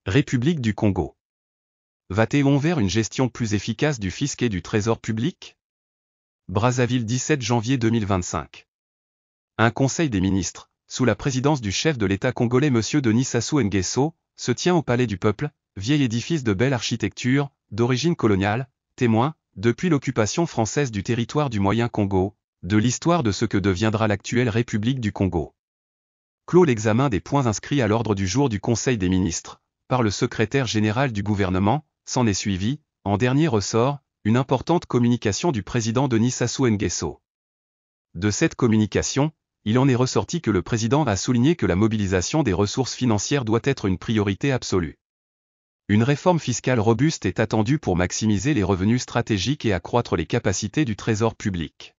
République du Congo. Va-t-on vers une gestion plus efficace du fisc et du trésor public? Brazzaville, 17 janvier 2025. Un conseil des ministres, sous la présidence du chef de l'État congolais M. Denis Sassou Nguesso, se tient au Palais du Peuple, vieil édifice de belle architecture, d'origine coloniale, témoin, depuis l'occupation française du territoire du Moyen-Congo, de l'histoire de ce que deviendra l'actuelle République du Congo. Clos l'examen des points inscrits à l'ordre du jour du Conseil des ministres, par le secrétaire général du gouvernement, s'en est suivi, en dernier ressort, une importante communication du président Denis Sassou Nguesso. De cette communication, il en est ressorti que le président a souligné que la mobilisation des ressources financières doit être une priorité absolue. Une réforme fiscale robuste est attendue pour maximiser les revenus stratégiques et accroître les capacités du trésor public.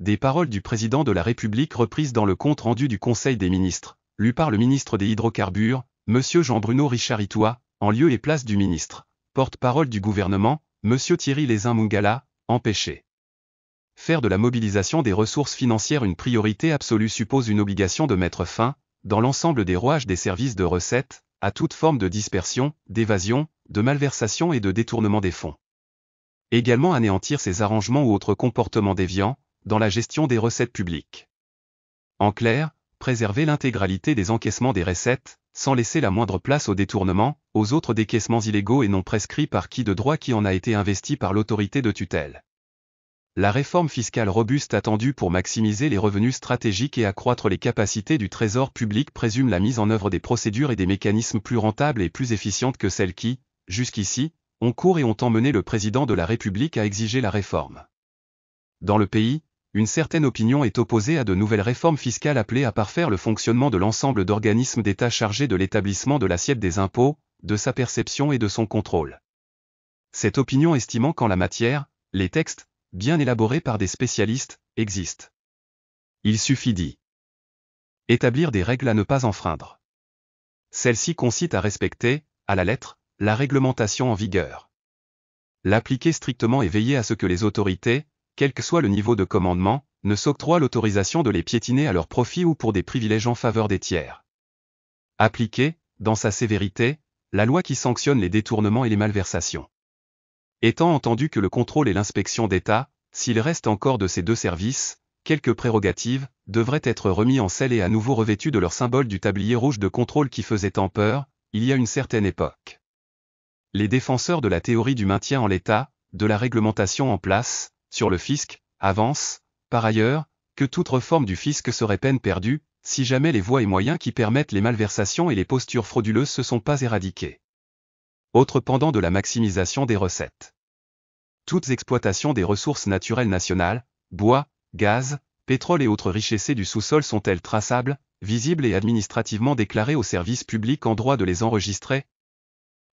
Des paroles du président de la République reprises dans le compte-rendu du Conseil des ministres, lu par le ministre des Hydrocarbures, M. Jean-Bruno Richard Itoa, en lieu et place du ministre, porte-parole du gouvernement, M. Thierry Lézin-Mungala, empêché. Faire de la mobilisation des ressources financières une priorité absolue suppose une obligation de mettre fin, dans l'ensemble des rouages des services de recettes, à toute forme de dispersion, d'évasion, de malversation et de détournement des fonds. Également anéantir ces arrangements ou autres comportements déviants, dans la gestion des recettes publiques. En clair, préserver l'intégralité des encaissements des recettes, sans laisser la moindre place au détournement, aux autres décaissements illégaux et non prescrits par qui de droit qui en a été investi par l'autorité de tutelle. La réforme fiscale robuste attendue pour maximiser les revenus stratégiques et accroître les capacités du trésor public présume la mise en œuvre des procédures et des mécanismes plus rentables et plus efficientes que celles qui, jusqu'ici, ont cours et ont emmené le président de la République à exiger la réforme. Dans le pays, une certaine opinion est opposée à de nouvelles réformes fiscales appelées à parfaire le fonctionnement de l'ensemble d'organismes d'État chargés de l'établissement de l'assiette des impôts, de sa perception et de son contrôle. Cette opinion estimant qu'en la matière, les textes, bien élaborés par des spécialistes, existent. Il suffit d'y établir des règles à ne pas enfreindre. Celles-ci consistent à respecter, à la lettre, la réglementation en vigueur. L'appliquer strictement et veiller à ce que les autorités, quel que soit le niveau de commandement, ne s'octroient l'autorisation de les piétiner à leur profit ou pour des privilèges en faveur des tiers. Appliquer, dans sa sévérité, la loi qui sanctionne les détournements et les malversations. Étant entendu que le contrôle et l'inspection d'État, s'il reste encore de ces deux services, quelques prérogatives, devraient être remis en selle et à nouveau revêtus de leur symbole du tablier rouge de contrôle qui faisait tant peur, il y a une certaine époque. Les défenseurs de la théorie du maintien en l'état, de la réglementation en place, sur le fisc, avancent, par ailleurs, que toute réforme du fisc serait peine perdue, si jamais les voies et moyens qui permettent les malversations et les postures frauduleuses ne sont pas éradiqués. Autre pendant de la maximisation des recettes. Toutes exploitations des ressources naturelles nationales, bois, gaz, pétrole et autres richesses du sous-sol sont-elles traçables, visibles et administrativement déclarées aux services publics en droit de les enregistrer?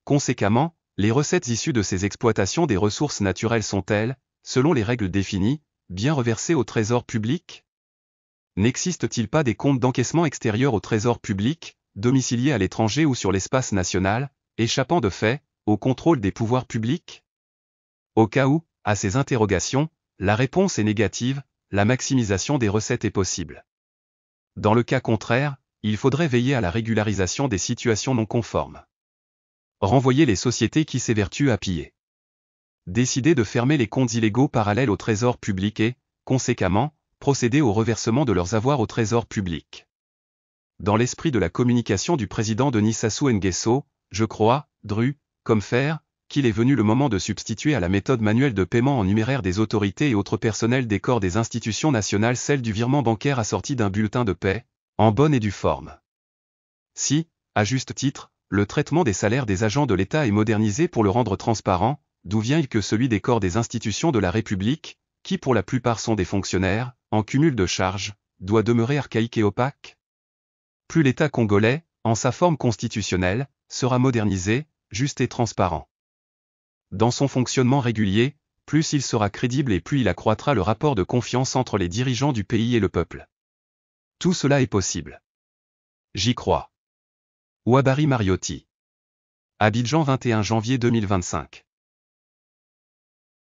Conséquemment, les recettes issues de ces exploitations des ressources naturelles sont-elles, selon les règles définies, bien reversées au trésor public? N'existe-t-il pas des comptes d'encaissement extérieurs au trésor public, domiciliés à l'étranger ou sur l'espace national, échappant de fait, au contrôle des pouvoirs publics? Au cas où, à ces interrogations, la réponse est négative, la maximisation des recettes est possible. Dans le cas contraire, il faudrait veiller à la régularisation des situations non conformes. Renvoyer les sociétés qui s'évertuent à piller. Décider de fermer les comptes illégaux parallèles au trésor public et, conséquemment, procéder au reversement de leurs avoirs au trésor public. Dans l'esprit de la communication du président Denis Sassou Nguesso, je crois, comme faire, qu'il est venu le moment de substituer à la méthode manuelle de paiement en numéraire des autorités et autres personnels des corps des institutions nationales celle du virement bancaire assorti d'un bulletin de paie, en bonne et due forme. Si, à juste titre, le traitement des salaires des agents de l'État est modernisé pour le rendre transparent, d'où vient-il que celui des corps des institutions de la République, qui pour la plupart sont des fonctionnaires, en cumul de charges, doit demeurer archaïque et opaque? Plus l'État congolais, en sa forme constitutionnelle, sera modernisé, juste et transparent. Dans son fonctionnement régulier, plus il sera crédible et plus il accroîtra le rapport de confiance entre les dirigeants du pays et le peuple. Tout cela est possible. J'y crois. Ouabari Mariotti. Abidjan, 21 janvier 2025.